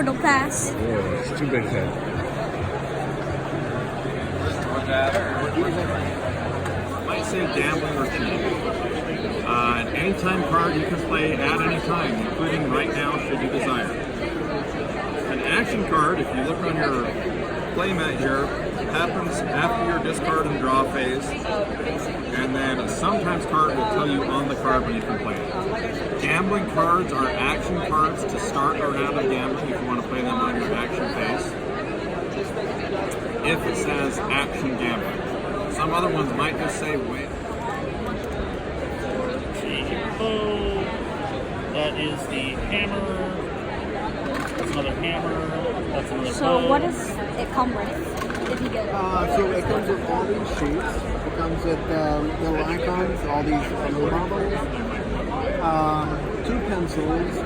Portal Pass. Whoa, it's too big head. Might say gambling or cheating. An anytime card you can play at any time, including right now, should you desire. An action card, if you look on your playmat here, happens after your discard and draw phase, and then a sometimes card will tell you on the card when you can play it. Gambling cards are action cards to start a round of gambling if you want to play them on your action phase. If it says action gambling. Some other ones might just say wait. Bow. That is the hammer. That's another hammer. That's another So bow. what does it come with if you get it? So it comes with all these sheets. It comes with little icons, all these little marbles, 2 pencils,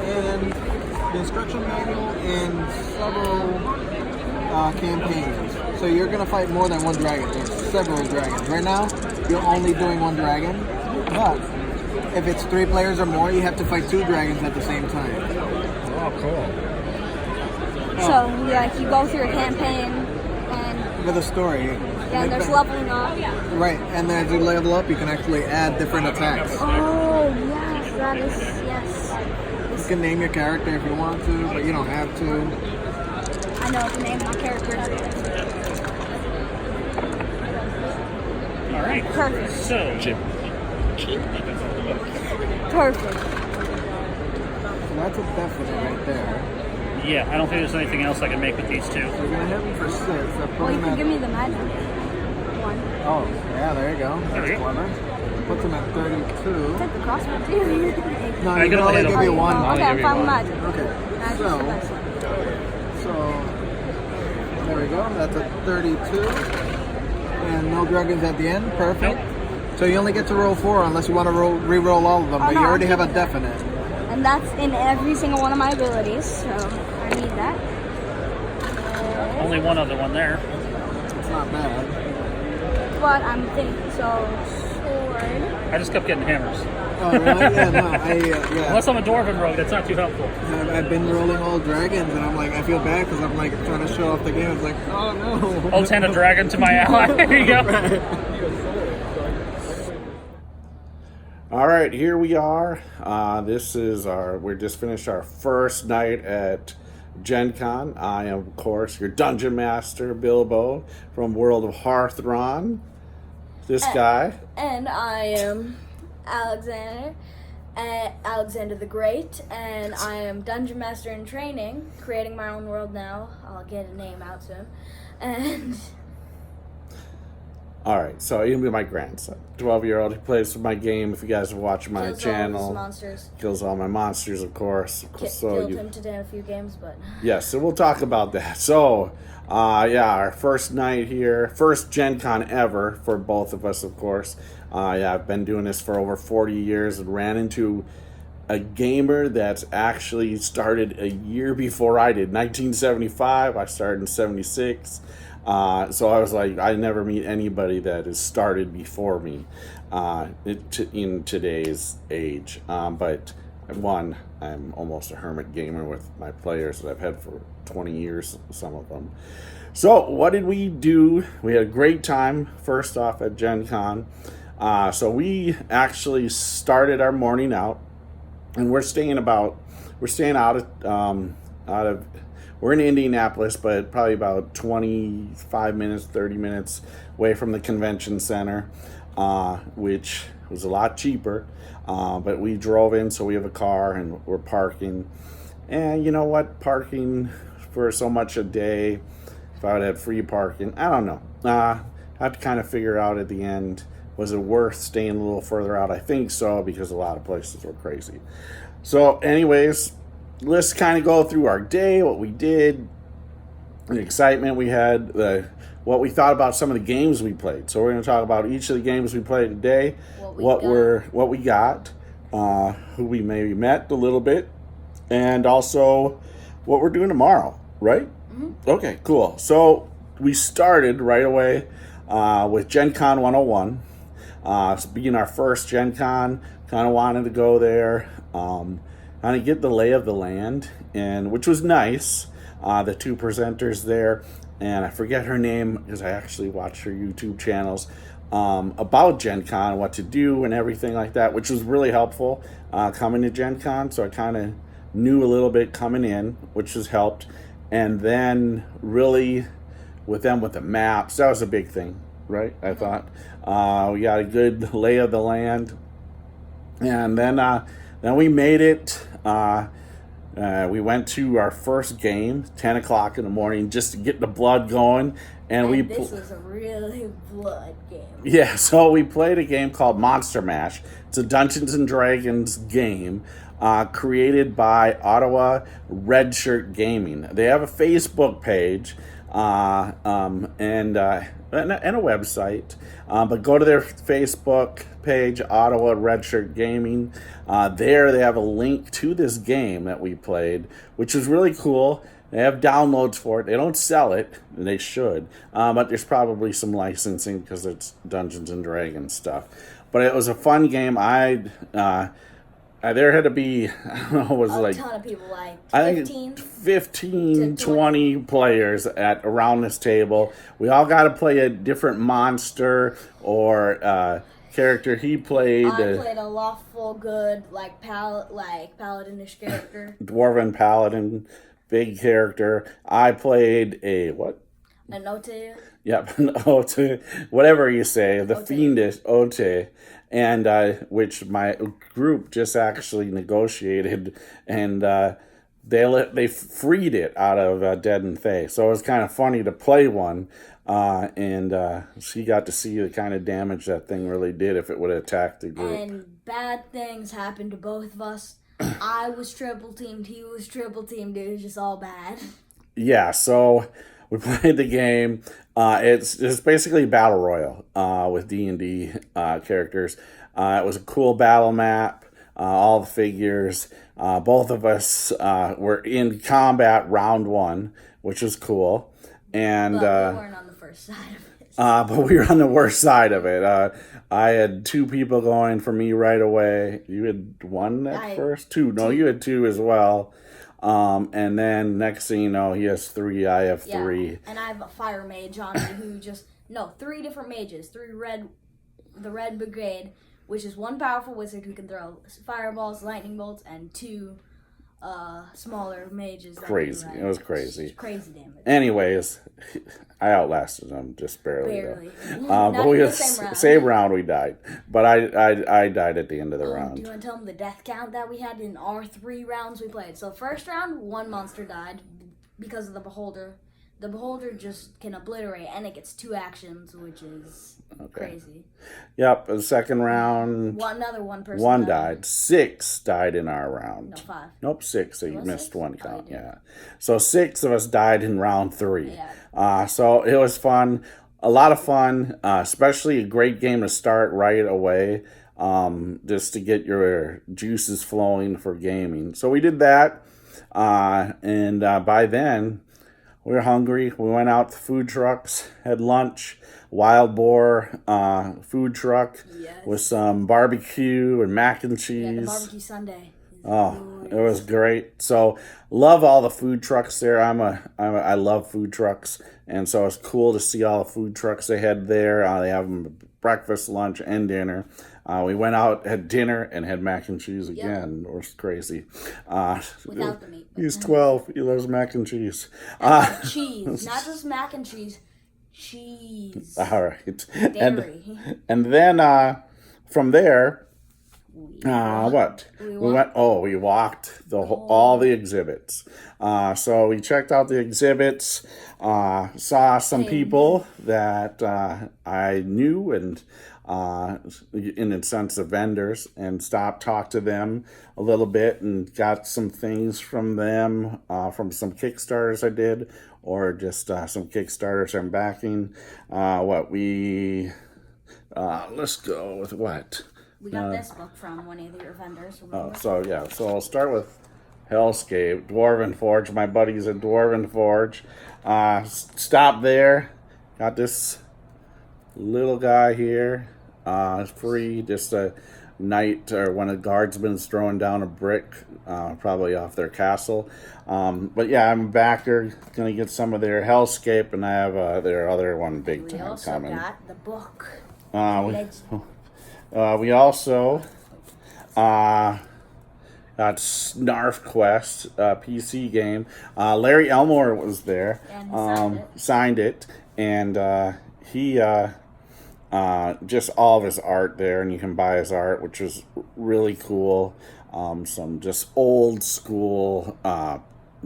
and the instruction manual, and several campaigns. So you're going to fight more than one dragon. There's several dragons. Right now, you're only doing one dragon, but if it's 3 players or more, you have to fight 2 dragons at the same time. Oh, cool. So like you go through a campaign and With a story. and there's leveling up. Right, and then as you level up, you can actually add different attacks. Oh yes, that is yes. You can name your character if you want to, but you don't have to. I know the name of my character. All right. Perfect. So, Jim. Perfect. So that's a definite right there. yeah, I don't think there's anything else I can make with these 2. We're gonna have them for 6. Well, you can give me the magic one. Oh, yeah, there you go. There we That's go. clever. Puts them at 32. Take the crossbow too. No, I you can can only only hit give them. you one. Okay, I'm fine with magic. Okay, Magic's the best. so there we go. That's a 32. And no dragons at the end. Perfect. So you only get to roll 4 unless you want to re-roll all of them, Oh, but no, you already I'm have a keeping definite. And that's in every single one of my abilities, so I need that. Only one other one there. It's not bad. But I'm thinking, so sword. I just kept getting hammers. Oh, really? Yeah, no, yeah. Unless I'm a dwarven rogue, that's not too helpful. I've been rolling all dragons, and I'm like, I feel bad because I'm like trying to show off the game. It's like, oh no. I'll send a dragon to my ally. There you go. All right, here we are. We just finished our first night at Gen Con. I am, of course, your Dungeon Master, Bilbo, from World of Hearthron. This guy. And I am Alexander the Great, and I am Dungeon Master in training, creating my own world now. I'll get a name out soon. And All right, so he'll be my grandson, 12-year-old. He plays my game. If you guys are watching my kills all channel, those monsters. kills all my monsters, of course. Killed him today in a few games, but Yes, so we'll talk about that. So, our first night here, first Gen Con ever for both of us, of course. I've been doing this for over 40 years and ran into a gamer that's actually started a year before I did. 1975, I started in 76. So I was like, I never meet anybody that has started before me in today's age. But one, I'm almost a hermit gamer with my players that I've had for 20 years, some of them. So what did we do? We had a great time, first off, at Gen Con. So we actually started our morning out, and we're staying out of we're in Indianapolis, but probably about 25 minutes, 30 minutes away from the convention center, which was a lot cheaper. But we drove in, so we have a car and we're parking. And you know what? Parking for so much a day, if I would have free parking, I don't know. I have to kind of figure out at the end, was it worth staying a little further out? I think so, because a lot of places were crazy. So anyways, let's kind of go through our day, what we did, the excitement we had, what we thought about some of the games we played. So we're going to talk about each of the games we played today, what we got, who we maybe met a little bit, and also what we're doing tomorrow, right? Mm-hmm. Okay, cool. So we started right away with Gen Con 101. Being our first Gen Con, kind of wanted to go there. kind of get the lay of the land, and which was nice. The two presenters there, and I forget her name because I actually watched her YouTube channels about Gen Con, what to do and everything like that, which was really helpful coming to Gen Con. So I kind of knew a little bit coming in, which has helped. And then really with them with the maps, that was a big thing, right? I thought we got a good lay of the land, and then we made it. We went to our first game, 10 o'clock in the morning, just to get the blood going. And this was a really blood game. Yeah, so we played a game called Monster Mash. It's a Dungeons and Dragons game created by Ottawa Red Shirt Gaming. They have a Facebook page and a website, but go to their Facebook page, Ottawa Red Shirt Gaming. There they have a link to this game that we played, which is really cool. They have downloads for it. They don't sell it. They should. But there's probably some licensing because it's Dungeons and Dragons stuff. But it was a fun game. There had to be, I don't know, it was a ton of people, like 15, 20 players around this table. We all got to play a different monster or character. He played. I played a lawful good, paladinish character. Dwarven paladin, big character. I played a what? An Ote. Yep, an Ote. Whatever you say, the Ote. fiendish Ote. And which my group just actually negotiated, and they freed it out of Dead and Fae. So it was kind of funny to play one, and she got to see the kind of damage that thing really did if it would have attacked the group. And bad things happened to both of us. I was triple teamed, he was triple teamed. It was just all bad. Yeah, so we played the game. It's basically battle royal with D&D characters. It was a cool battle map. All the figures. Both of us were in combat round one, which was cool. And But we weren't on the first side of it. but we were on the worst side of it. I had two people going for me right away. You had one at first? Two. No, you had two as well. And then next thing you know, he has three, I have three. And I have a fire mage on me who three different mages. The Red Brigade, which is one powerful wizard who can throw fireballs, lightning bolts, and two smaller mages. Crazy. It was crazy. Crazy damage. Anyways, I outlasted them just barely. But we the had same round. same round we died. But I died at the end of the Do round. you want to tell them the death count that we had in our 3 rounds we played? So first round, one monster died because of the Beholder. The Beholder just can obliterate, and it gets 2 actions, which is crazy. Yep, the second round, Another one person died. 6 died in our round. No, 5. Nope, 6. So you Was missed 6? one Oh, count. you did. Yeah. So 6 of us died in round 3. Yeah. So it was fun. A lot of fun, especially a great game to start right away, just to get your juices flowing for gaming. So we did that, and by then we were hungry. We went out to food trucks, had lunch, Wild Boar food truck with some barbecue and mac and cheese. Yeah, the barbecue Sunday. Oh, it was great. So love all the food trucks there. I love food trucks, and so it's cool to see all the food trucks they had there. They have them breakfast, lunch, and dinner. We went out, had dinner, and had mac and cheese again. It was crazy. Without the meat. He's 12. He loves mac and cheese. Cheese, not just mac and cheese. Cheese. All right. Dairy. And then from there. What? We walked all the exhibits. So we checked out the exhibits, saw some people that I knew and in the sense of vendors, and talked to them a little bit and got some things from them, from some Kickstarters I did, or just some Kickstarters I'm backing. Let's go with what? We got this book from one of your vendors. So I'll start with Hellscape, Dwarven Forge. My buddies at Dwarven Forge. Stop there. Got this little guy here. It's free. Just a night or when a guardsman's throwing down a brick, probably off their castle. But yeah, I'm back there. Gonna get some of their Hellscape, and I have their other one big We time also coming. got the book. We also got Snarf Quest, PC game. Larry Elmore was there. And he signed it. And he just all of his art there, and you can buy his art, which is really cool. Some just old school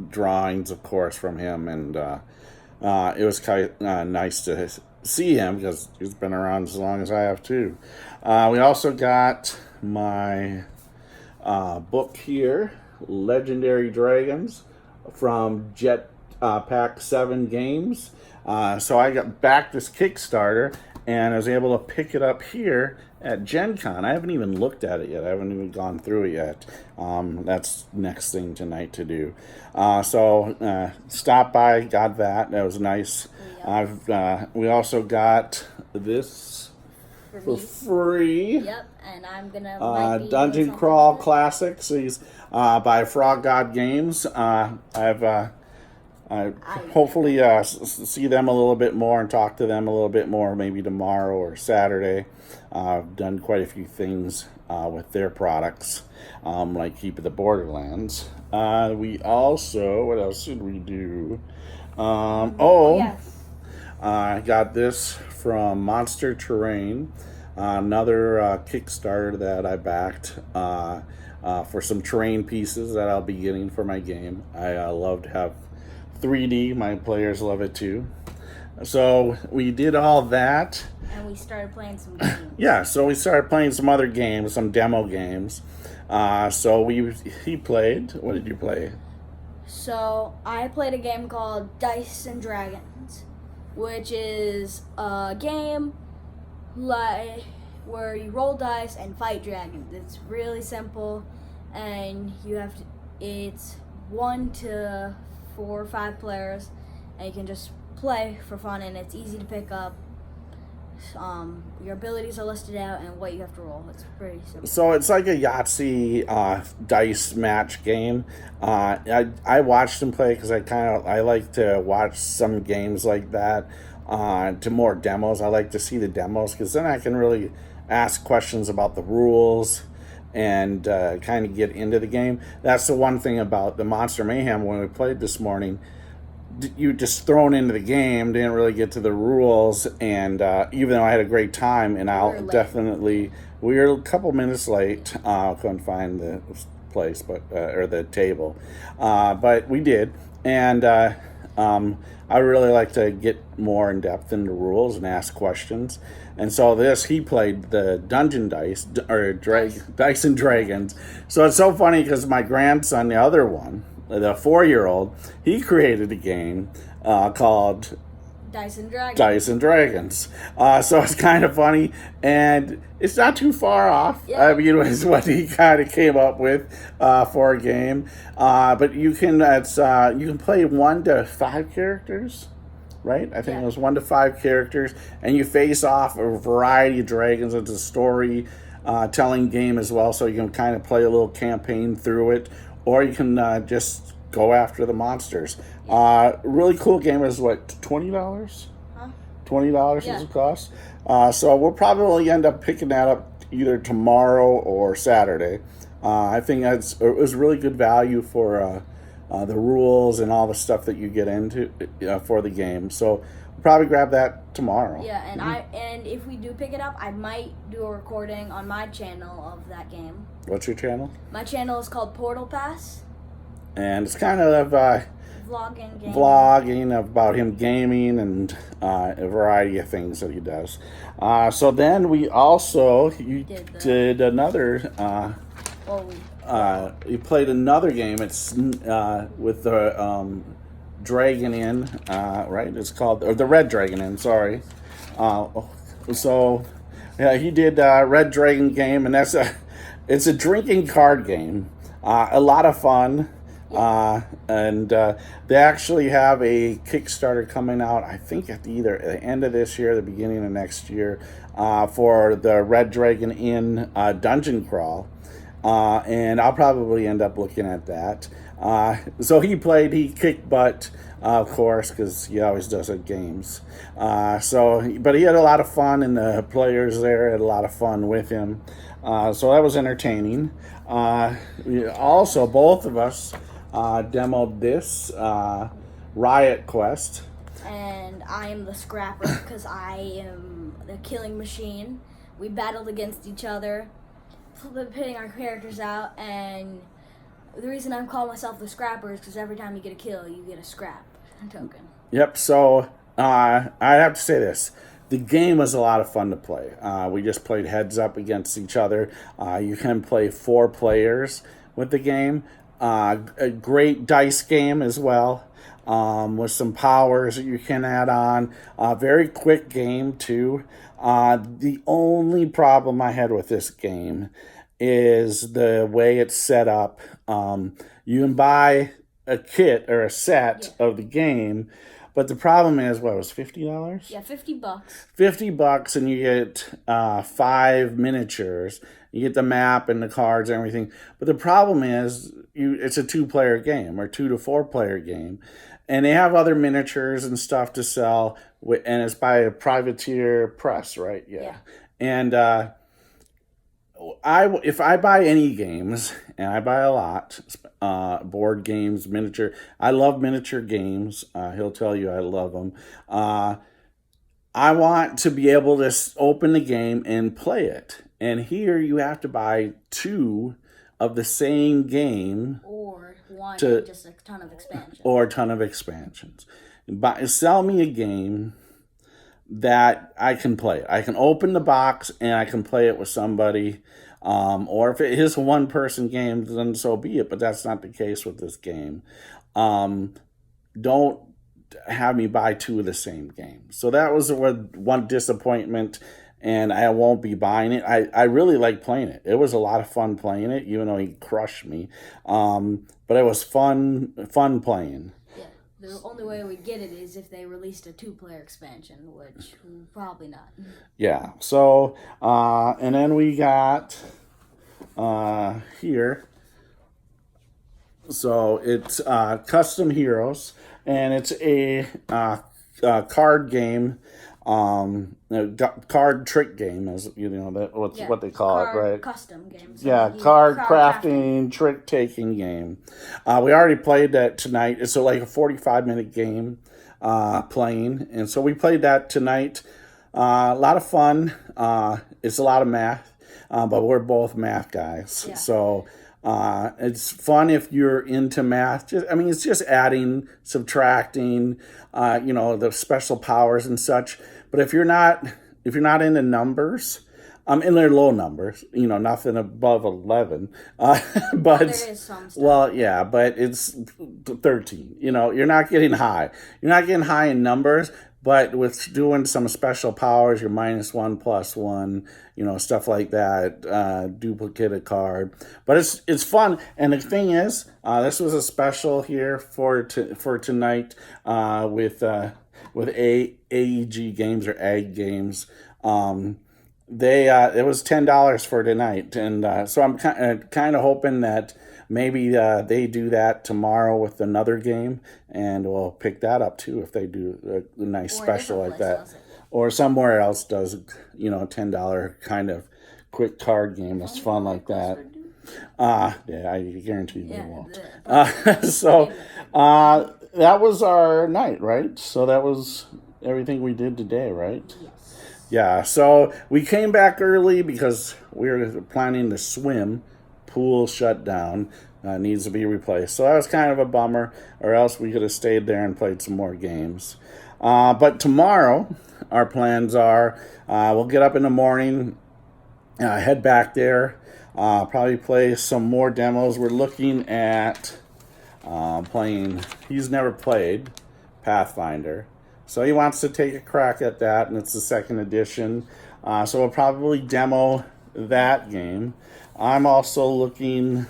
drawings, of course, from him, and it was kind of nice to see him because he's been around as long as I have too. We also got my book here, Legendary Dragons, from Jetpack 7 Games. So I got back this Kickstarter, and I was able to pick it up here at Gen Con. I haven't even looked at it yet. I haven't even gone through it yet. That's next thing tonight to do. So stop by, got that. That was nice. We also got this for free. Yep, and I'm gonna Dungeon Crawl Classics. These by Frog God Games. I hopefully see them a little bit more and talk to them a little bit more, maybe tomorrow or Saturday. I've done quite a few things with their products, like Keep of the Borderlands. We also, what else did we do? Yes. I got this from Monster Terrain, another Kickstarter that I backed for some terrain pieces that I'll be getting for my game. I love to have 3D. My players love it too. So we did all that. And we started playing some games. Yeah, so we started playing some other games, some demo games. He played. What did you play? So I played a game called Dice and Dragons, which is a game like where you roll dice and fight dragons. It's really simple, and it's 1 to 4 or 5 players, and you can just play for fun, and it's easy to pick up. Your abilities are listed out and what you have to roll. It's pretty simple. So it's like a Yahtzee dice match game. I watched him play because I like to watch some games like that. To more demos, I like to see the demos because then I can really ask questions about the rules and kind of get into the game. That's the one thing about the Monster Mayhem when we played this morning. You just thrown into the game, didn't really get to the rules, and even though I had a great time, and we were a couple minutes late. Couldn't find the place, or the table, but we did, and I really like to get more in depth into rules and ask questions. And so he played the Dungeon Dice, or Dice and Dragons. So it's so funny because my grandson, the other one, the 4-year-old, he created a game called Dice and Dragons. Dice and Dragons. So it's kind of funny, and it's not too far off. Yeah. I mean, it was what he kind of came up with for a game. But you can play 1 to 5 characters, right? I think it was 1 to 5 characters, and you face off a variety of dragons. It's a story telling game as well, so you can kind of play a little campaign through it, or you can just go after the monsters. Really cool game. Is what, $20? Huh? $20 is the cost. So we'll probably end up picking that up either tomorrow or Saturday. I think it was really good value for the rules and all the stuff that you get into for the game. So we'll probably grab that tomorrow. Yeah, and and if we do pick it up, I might do a recording on my channel of that game. What's your channel? My channel is called Portal Pass. And it's kind of Vlogging about him gaming and a variety of things that he does. So then we also did another. You played another game. It's with the Dragon Inn, right? It's called the Red Dragon Inn. Sorry. So yeah, he did Red Dragon game, and it's a drinking card game. A lot of fun. And they actually have a Kickstarter coming out, I think at either the end of this year or the beginning of next year, for the Red Dragon Inn dungeon crawl. And I'll probably end up looking at that. So he kicked butt, of course, because he always does at games. But he had a lot of fun, and the players there had a lot of fun with him. So that was entertaining. Also, both of us demoed this Riot Quest. And I am the scrapper because I am the killing machine. We battled against each other, pitting our characters out, and the reason I'm calling myself the scrapper is because every time you get a kill, you get a scrap token. Yep, so I have to say this. The game was a lot of fun to play. We just played heads up against each other. You can play 4 players with the game. A great dice game as well, with some powers that you can add on. Very quick game too. The only problem I had with this game is the way it's set up. You can buy a kit or a set of the game, but the problem is, what, it was $50? Yeah, $50. $50, and you get 5 miniatures. You get the map and the cards and everything. But the problem is, it's a 2-player game or 2 to 4-player game, and they have other miniatures and stuff to sell. And it's by a Privateer Press, right? Yeah. And if I buy any games, and I buy a lot, board games, miniature. I love miniature games. He'll tell you I love them. I want to be able to open the game and play it. And here you have to buy 2 of the same game. Or one, just a ton of expansions. Or a ton of expansions. Sell me a game that I can play. I can open the box and I can play it with somebody. Or if it is a one-person game, then so be it. But that's not the case with this game. Don't have me buy 2 of the same game. So that was one disappointment, and I won't be buying it. I really like playing it. It was a lot of fun playing it, even though he crushed me. But it was fun playing. Yeah, the only way we get it is if they released a 2-player expansion, which probably not. Yeah, so, and then we got here. So it's Custom Heroes, and it's a card game, card trick game, as what they call it, right? Custom games. Yeah, card crafting, trick taking game. We already played that tonight. It's like a 45-minute game playing, and so we played that tonight. A lot of fun. It's a lot of math, but we're both math guys, so. It's fun if you're into math. It's just adding, subtracting, the special powers and such. But if you're not into numbers, and they're low numbers, nothing above 11. But there is some stuff. Well, yeah, but it's 13. You're not getting high. You're not getting high in numbers. But with doing some special powers, you're -1, +1, stuff like that, duplicate a card. But it's fun. And the thing is, this was a special here for tonight with AEG Games or AG Games. It was $10 for tonight, and so I'm kind of hoping that maybe they do that tomorrow with another game, and we'll pick that up too if they do a nice special like that. Or somewhere else does, $10 kind of quick card game that's fun like that. Yeah, I guarantee they won't. So that was our night, right? So that was everything we did today, right? Yes. Yeah, so we came back early because we were planning to swim. Pool shut down, needs to be replaced. So that was kind of a bummer, or else we could have stayed there and played some more games. But tomorrow, our plans are, we'll get up in the morning, head back there, probably play some more demos. We're looking at playing, he's never played Pathfinder. So he wants to take a crack at that, and it's the 2nd edition. So we'll probably demo that game. I'm also looking,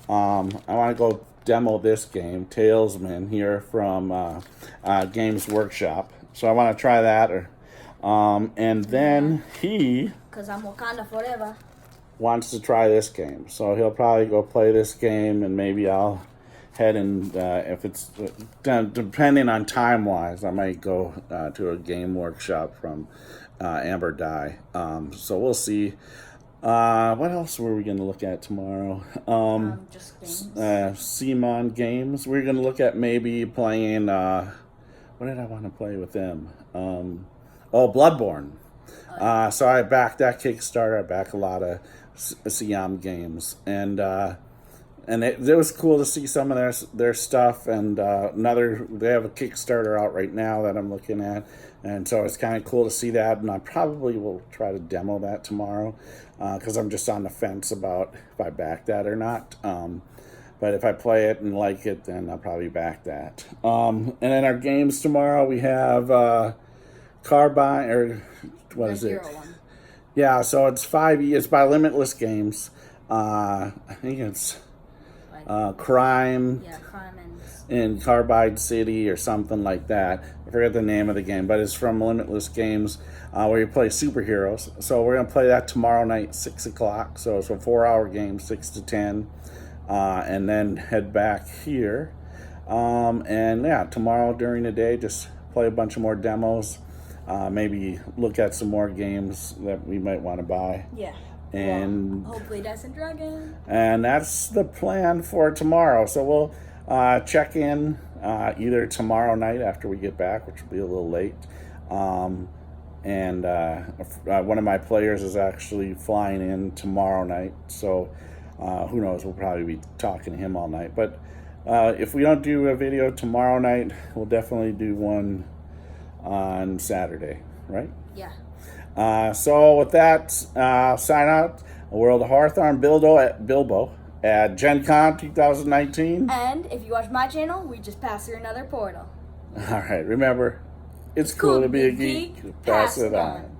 I want to go demo this game, Talesman, here from Games Workshop. So I want to try that. And then he Because I'm Wakanda forever. wants to try this game. So he'll probably go play this game, and maybe I'll head and, if it's, depending on time-wise, I might go to a Game Workshop from Amber Dye. So we'll see. What else were we going to look at tomorrow? Just games. Simon Games. We're going to look at maybe playing, what did I want to play with them? Bloodborne. So I backed that Kickstarter. I back a lot of Siam games, and it was cool to see some of their stuff. And they have a Kickstarter out right now that I'm looking at, and so it's kind of cool to see that. And I probably will try to demo that tomorrow because I'm just on the fence about if I back that or not. But if I play it and like it, then I'll probably back that. And then our games tomorrow, we have Carbine, or what is it? Hero one. Yeah, so it's 5E. It's by Limitless Games. I think it's Crime Yeah, crime and in Carbide City or something like that. I forget the name of the game, but it's from Limitless Games where you play superheroes. So we're going to play that tomorrow night, 6 o'clock. So it's a 4-hour game, 6 to 10. And then head back here. And yeah, tomorrow during the day, just play a bunch of more demos. Maybe look at some more games that we might want to buy. yeah. And Well, hopefully Dice and Dragon. and that's the plan for tomorrow. So we'll check in either tomorrow night after we get back, which will be a little late. And one of my players is actually flying in tomorrow night. So who knows? We'll probably be talking to him all night. But if we don't do a video tomorrow night, we'll definitely do one on Saturday, right? Yeah. So with that, sign out. World of Hearthstone Bilbo at Gen Con 2019. And if you watch my channel, we just passed through another portal. All right, remember, it's cool to be a geek. Pass it on.